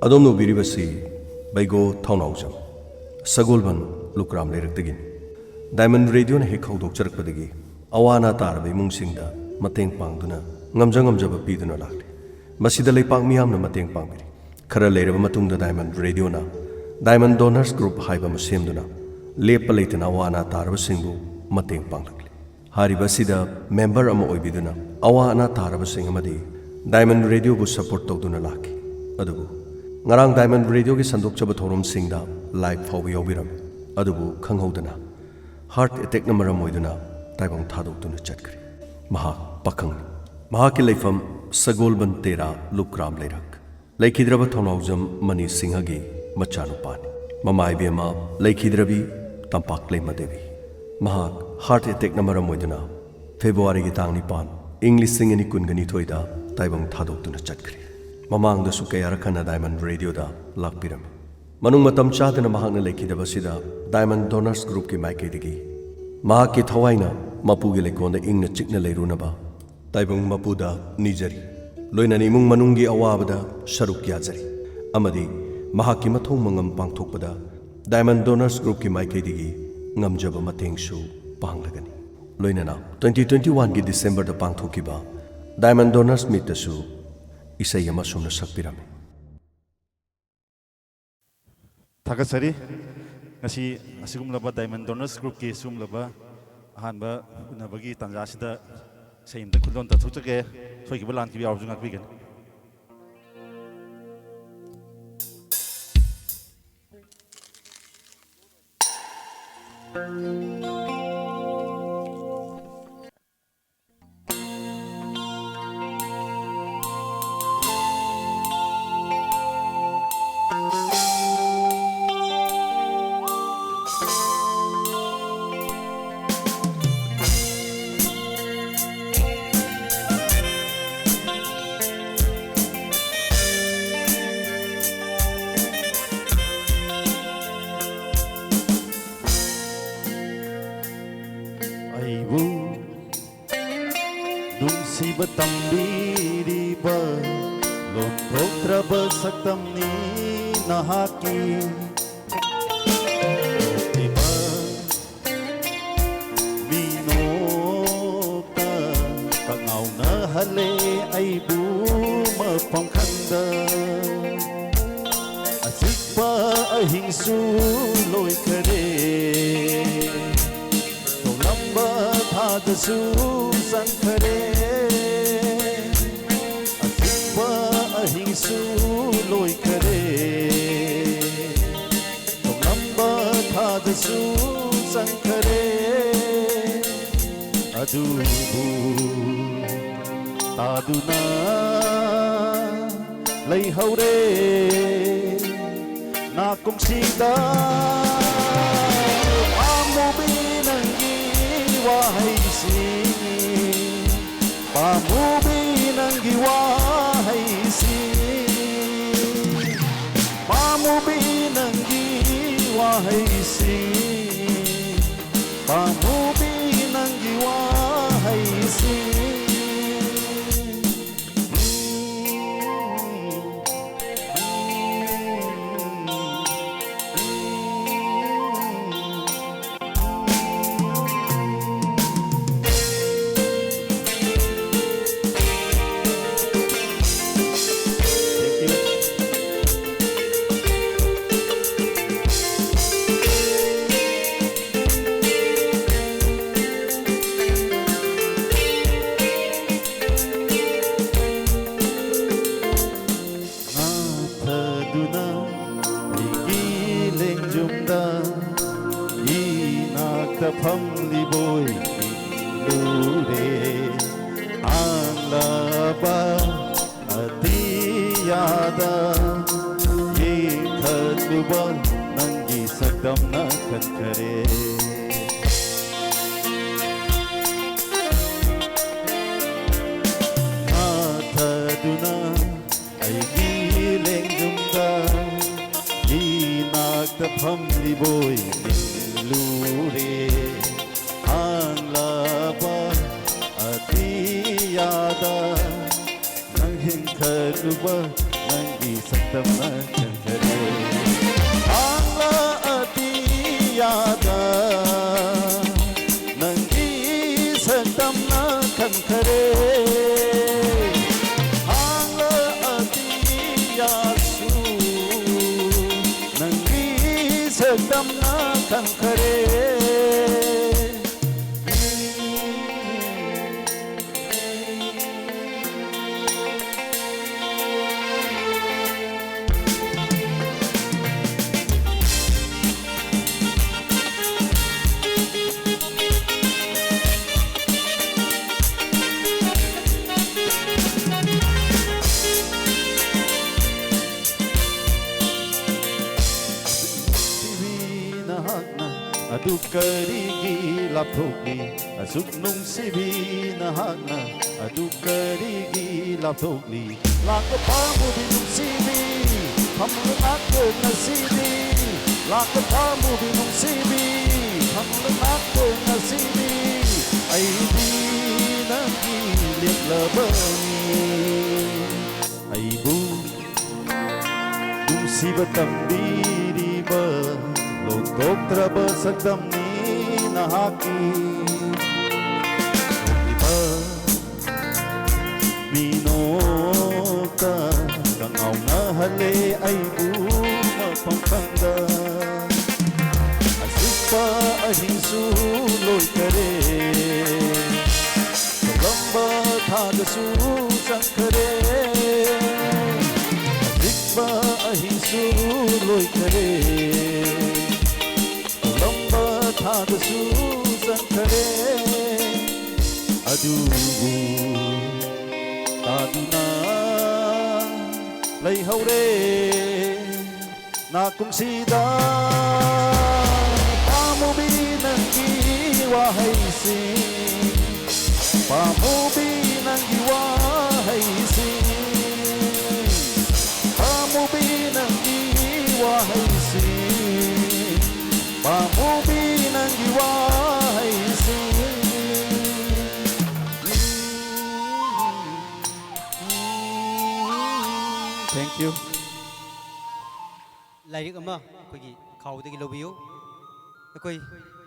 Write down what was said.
अदोम नुबीरिबसी बैगो थाउनाउजम सगोलबन लुक्राम लेरक्तगिन diamond radio ने हेक हौदोकचरकपदगी Awana तारब इमुंगसिंगदा मतेंग पांगदुना ngamjab piduna lakli masida leipang miyamna mateng pangmiri khara leiraba matungda diamond radio na diamond donors group haiba masemduna lepa leitana wana taraba singbu mateng panglakli hariba sida member ama oibiduna awana taraba sing amadi diamond radio bu support tawduna laki adubu ngarang diamond radio gi sandok chaba thorum singda live fawbi yobiram adubu khanghodana heart attack na maram oiduna taibang thadokduna chatkri maha pakang Mahake लेफम सगोलबन तेरा लुक्राम लेरक लेखिद्रब थौनाउजम मनी सिंहगी मचानुपानी ममाइबेमा लेखिद्रबी तंपाक लेमदेवी महाक हार्ट अटैक नंबर मोइदना फेब्रुआरी की तांग निपान इंग्लिश सिंगनी कुनगनी थोइदा ताइबंग थादोक्तुना चटखरि ममांगदसु कयारखना डायमंड रेडियोदा लाकपिरम मनुंग मतम चादना महाकना लेखिद्रबसिदा डायमंड डोनर्स ग्रुप की माइकेदगी महाके थवाइना मपुगे लेकोंदा इंगना चिकना लेरुनबा ताइबंग मपुदा निजरी लोइना निमुंग मनुंगी अवाबदा शरुक याजरी अमदी महाकी मथों मंगम पांगथोकपदा डायमंड डोनर्स ग्रुप की माइकेदिगी ngamjaba matengsu panglagani loinana 2021 gi December da pangthokiba diamond donors meet tasu isai ama sumna sakpirame thagasari ngasi asigumlaba diamond donors group ki sumlaba ahanba unabagi tanjasida sayimda khulon ta thuchake soiki balan ki awjung akbigan Nungsiba tambiriba lontokraba saktamni nahaki iba minota kangau na hale aibu mapangkhanda asikpa ahingsu loi khare tolamba thadasu sankhare asikpa ahingsu loi khare tolamba thadasu sankhare adubu taduna lei haure na kungsida amubi nangi wahai pamubi nangi wahai si pamubi nangi wahai si pamubi nangi wahai si Pham li boy lure anlaba atiyada ye khaduba nangi sakdam na khankare athaduna aigi lengjumda ye nakta pham li boy lure anlaba atiyada nanghin khaduba ꯅꯪꯒꯤ ꯁꯛꯇꯝꯅ ꯈꯟꯈꯔꯦ ꯑꯇꯤꯌꯥꯗ ꯅꯪꯒꯤ ꯁꯛꯇꯝꯅ ꯈꯟꯈꯔꯦ ꯑꯇꯤꯌꯥꯁꯨ ꯅꯪꯒꯤ ꯁꯛꯇꯝꯅ ꯈꯟꯈꯔꯦ ꯑꯗꯨ ꯀꯔꯤꯒꯤ ꯂꯥꯞꯊꯣꯛꯂꯤ ꯑꯁꯨꯛ ꯅꯨꯡꯁꯤꯕꯤ ꯅꯍꯥꯛꯅ ꯑꯗꯨ ꯀꯔꯤꯒꯤ ꯂꯥꯞꯊꯣꯛꯂꯤ ꯂꯥꯛꯄ ꯄꯥꯝꯃꯨꯕꯤ ꯅꯨꯡꯁꯤꯕꯤ ꯐꯝꯂ ꯉꯥꯛꯇ ꯉꯁꯤꯗꯤ ꯂꯥꯛꯄ ꯄꯥꯝꯃꯨꯕꯤ ꯅꯨꯡꯁꯤꯕꯤ ꯐꯝꯂ ꯉꯥꯛꯇ ꯉꯁꯤꯗꯤ ꯑꯩꯗꯤ ꯅꯪꯒꯤ ꯂꯦꯞꯂꯕꯅꯤ ꯑꯩꯕꯨ ꯅꯨꯡꯁꯤꯕ ꯇꯝꯕꯤꯔꯤꯕ ꯂꯣꯟꯊꯣꯛꯇ꯭ꯔꯕ ꯁꯛꯇꯝꯅꯤ ꯅꯍꯥꯛꯀꯤ ꯎꯠꯂꯤꯕ ꯃꯤꯅꯣꯛꯇ ꯀꯪꯉꯥꯎꯅꯍꯜꯂꯦ ꯑꯩꯕꯨ ꯃꯐꯝ ꯈꯪꯗ ꯑꯆꯤꯛꯄ ꯑꯍꯤꯡꯁꯨ ꯂꯣꯏꯈꯔꯦ ꯊꯣꯛꯂꯝꯕ ꯊꯥꯗꯁꯨ ꯆꯪꯈꯔꯦ ꯑꯆꯤꯛꯄ ꯑꯍꯤꯡꯁꯨ ꯂꯣꯏꯈꯔे ꯊꯥꯗꯁꯨ ꯆꯪꯈꯔꯦ ꯑꯗꯨꯕꯨ ꯇꯥꯗꯨꯅ ꯂꯩꯍꯧꯔꯦ ꯅꯥꯀꯨꯝꯁꯤꯗ ꯄꯥꯝꯃꯨꯕꯤ ꯅꯪꯒꯤ ꯋꯥꯍꯩꯁꯤꯡ ꯄꯥꯝꯃꯨꯕꯤ ꯅꯪꯒꯤ ꯋꯥꯍꯩꯁꯤꯡ ꯄꯥꯝꯃꯨꯕꯤ ꯅꯪꯒꯤ ꯋꯥꯍꯩꯁꯤꯡ ꯄꯥꯝꯃꯨꯕꯤ ꯅꯪꯒꯤ ꯋꯥꯍꯩꯁꯤꯡ Thank you. ꯂꯥꯏꯔꯤꯛ ꯑꯃ ꯑꯩꯈꯣꯏꯒꯤ ꯈꯥꯎꯗꯒꯤ ꯂꯧꯕꯤꯌꯨ ꯑꯩꯈꯣꯏ